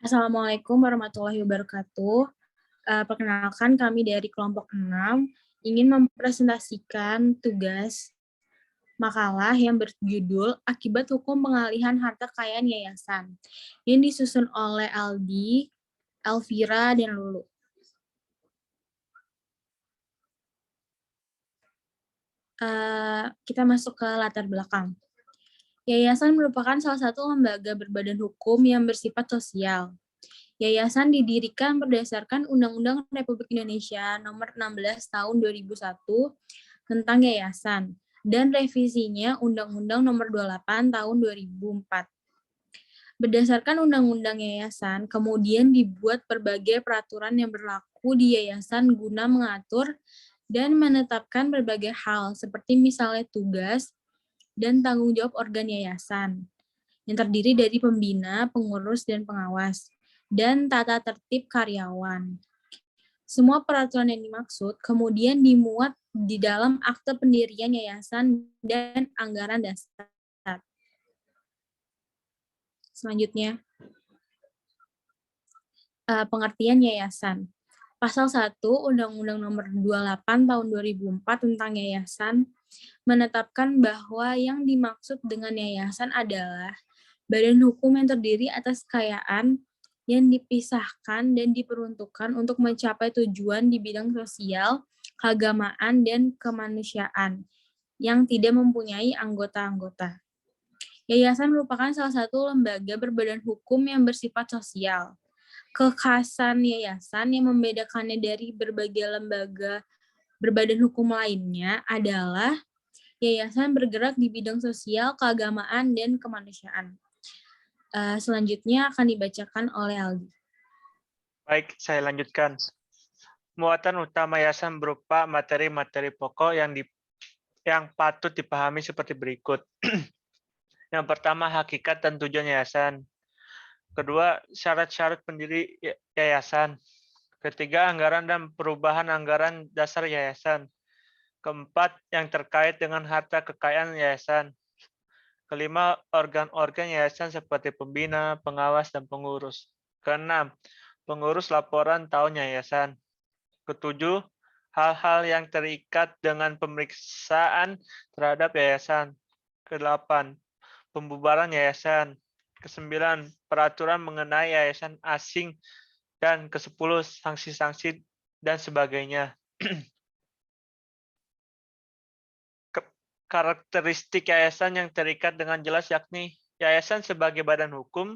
Assalamualaikum warahmatullahi wabarakatuh. Perkenalkan kami dari kelompok 6 ingin mempresentasikan tugas makalah yang berjudul Akibat Hukum Pengalihan Harta Kekayaan Yayasan yang disusun oleh Aldi, Elvira, dan Lulu. Kita masuk ke latar belakang. Yayasan merupakan salah satu lembaga berbadan hukum yang bersifat sosial. Yayasan didirikan berdasarkan Undang-Undang Republik Indonesia Nomor 16 Tahun 2001 tentang yayasan dan revisinya Undang-Undang Nomor 28 Tahun 2004. Berdasarkan Undang-Undang Yayasan, kemudian dibuat berbagai peraturan yang berlaku di yayasan guna mengatur dan menetapkan berbagai hal seperti misalnya tugas dan tanggung jawab organ yayasan yang terdiri dari pembina, pengurus, dan pengawas, dan tata tertib karyawan. Semua peraturan yang dimaksud kemudian dimuat di dalam akte pendirian yayasan dan anggaran dasar. Selanjutnya, pengertian yayasan. Pasal 1 Undang-Undang Nomor 28 Tahun 2004 tentang yayasan menetapkan bahwa yang dimaksud dengan yayasan adalah badan hukum yang terdiri atas kekayaan yang dipisahkan dan diperuntukkan untuk mencapai tujuan di bidang sosial, keagamaan, dan kemanusiaan yang tidak mempunyai anggota-anggota. Yayasan merupakan salah satu lembaga berbadan hukum yang bersifat sosial. Kekhasan yayasan yang membedakannya dari berbagai lembaga berbadan hukum lainnya adalah yayasan bergerak di bidang sosial, keagamaan, dan kemanusiaan. Selanjutnya akan dibacakan oleh Aldi. Baik, saya lanjutkan. Muatan utama yayasan berupa materi-materi pokok yang patut dipahami seperti berikut. Yang pertama, hakikat dan tujuan yayasan. Kedua, syarat-syarat pendiri yayasan. Ketiga, anggaran dan perubahan anggaran dasar yayasan. Keempat, yang terkait dengan harta kekayaan yayasan. Kelima, organ-organ yayasan seperti pembina, pengawas, dan pengurus. Keenam, pengurus laporan tahun yayasan. Ketujuh, hal-hal yang terikat dengan pemeriksaan terhadap yayasan. Kedelapan, pembubaran yayasan. Kesembilan, peraturan mengenai yayasan asing. Dan kesepuluh, sanksi-sanksi dan sebagainya. Karakteristik yayasan yang terikat dengan jelas yakni yayasan sebagai badan hukum,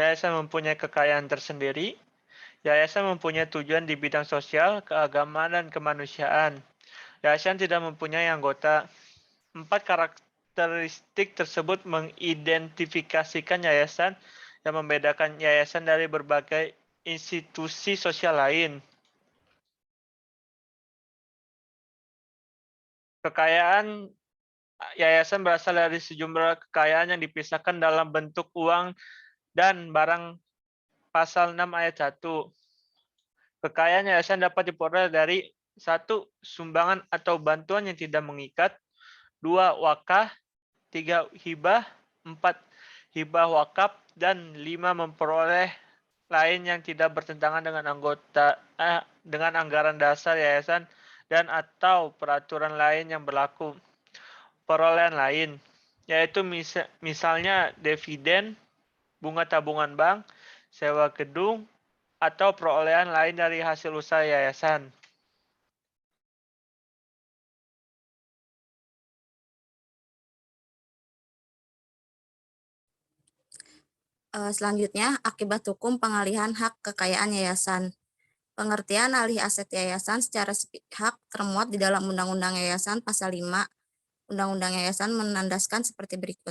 yayasan mempunyai kekayaan tersendiri, yayasan mempunyai tujuan di bidang sosial, keagamaan, dan kemanusiaan. Yayasan tidak mempunyai anggota. 4 karakteristik tersebut mengidentifikasikan yayasan dan membedakan yayasan dari berbagai institusi sosial lain. Kekayaan yayasan berasal dari sejumlah kekayaan yang dipisahkan dalam bentuk uang dan barang pasal 6 ayat 1. Kekayaan yayasan dapat diperoleh dari 1. Sumbangan atau bantuan yang tidak mengikat. 2. Wakaf. 3. Hibah. 4. Hibah wakaf. Dan 5. Memperoleh lain yang tidak bertentangan dengan anggaran dasar yayasan dan atau peraturan lain yang berlaku. Perolehan lain, yaitu misalnya dividen, bunga tabungan bank, sewa gedung, atau perolehan lain dari hasil usaha yayasan. Selanjutnya, akibat hukum pengalihan hak kekayaan yayasan. Pengertian alih aset yayasan secara sepihak termuat di dalam Undang-Undang Yayasan Pasal 5. Undang-Undang Yayasan menandaskan seperti berikut.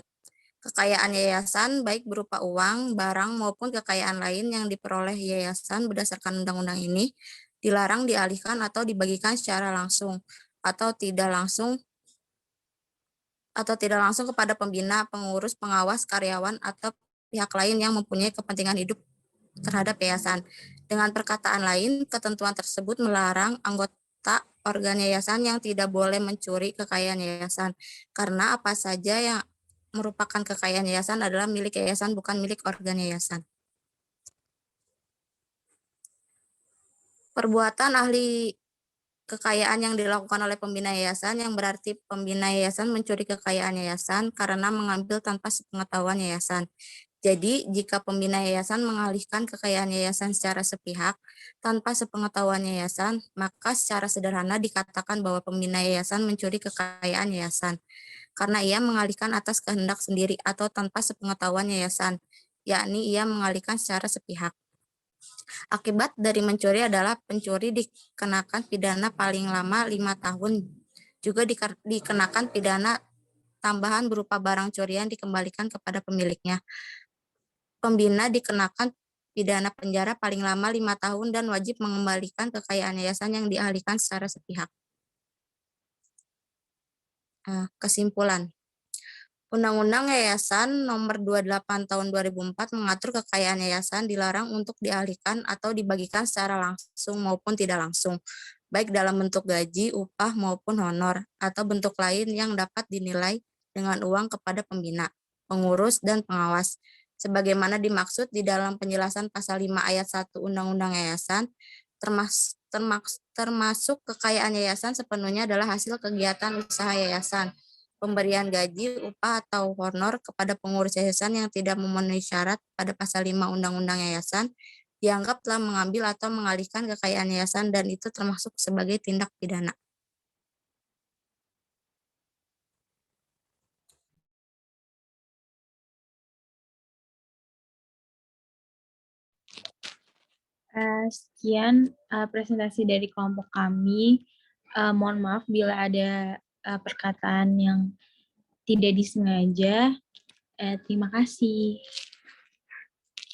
Kekayaan yayasan baik berupa uang, barang, maupun kekayaan lain yang diperoleh yayasan berdasarkan undang-undang ini dilarang dialihkan atau dibagikan secara langsung atau tidak langsung kepada pembina, pengurus, pengawas, karyawan, atau pihak lain yang mempunyai kepentingan hidup terhadap yayasan. Dengan perkataan lain, ketentuan tersebut melarang anggota organ yayasan yang tidak boleh mencuri kekayaan yayasan, karena apa saja yang merupakan kekayaan yayasan adalah milik yayasan, bukan milik organ yayasan. Perbuatan ahli kekayaan yang dilakukan oleh pembina yayasan yang berarti pembina yayasan mencuri kekayaan yayasan karena mengambil tanpa sepengetahuan yayasan. Jadi, jika pembina yayasan mengalihkan kekayaan yayasan secara sepihak tanpa sepengetahuan yayasan, maka secara sederhana dikatakan bahwa pembina yayasan mencuri kekayaan yayasan karena ia mengalihkan atas kehendak sendiri atau tanpa sepengetahuan yayasan, yakni ia mengalihkan secara sepihak. Akibat dari mencuri adalah pencuri dikenakan pidana paling lama 5 tahun. Juga dikenakan pidana tambahan berupa barang curian dikembalikan kepada pemiliknya. Pembina dikenakan pidana penjara paling lama 5 tahun dan wajib mengembalikan kekayaan yayasan yang dialihkan secara sepihak. Kesimpulan. Undang-Undang Yayasan Nomor 28 Tahun 2004 mengatur kekayaan yayasan dilarang untuk dialihkan atau dibagikan secara langsung maupun tidak langsung, baik dalam bentuk gaji, upah, maupun honor, atau bentuk lain yang dapat dinilai dengan uang kepada pembina, pengurus, dan pengawas. Sebagaimana dimaksud di dalam penjelasan pasal 5 ayat 1 Undang-Undang Yayasan, termasuk kekayaan yayasan sepenuhnya adalah hasil kegiatan usaha yayasan. Pemberian gaji, upah, atau honor kepada pengurus yayasan yang tidak memenuhi syarat pada pasal 5 Undang-Undang Yayasan dianggap telah mengambil atau mengalihkan kekayaan yayasan dan itu termasuk sebagai tindak pidana. Sekian presentasi dari kelompok kami. Mohon maaf bila ada perkataan yang tidak disengaja. Terima kasih.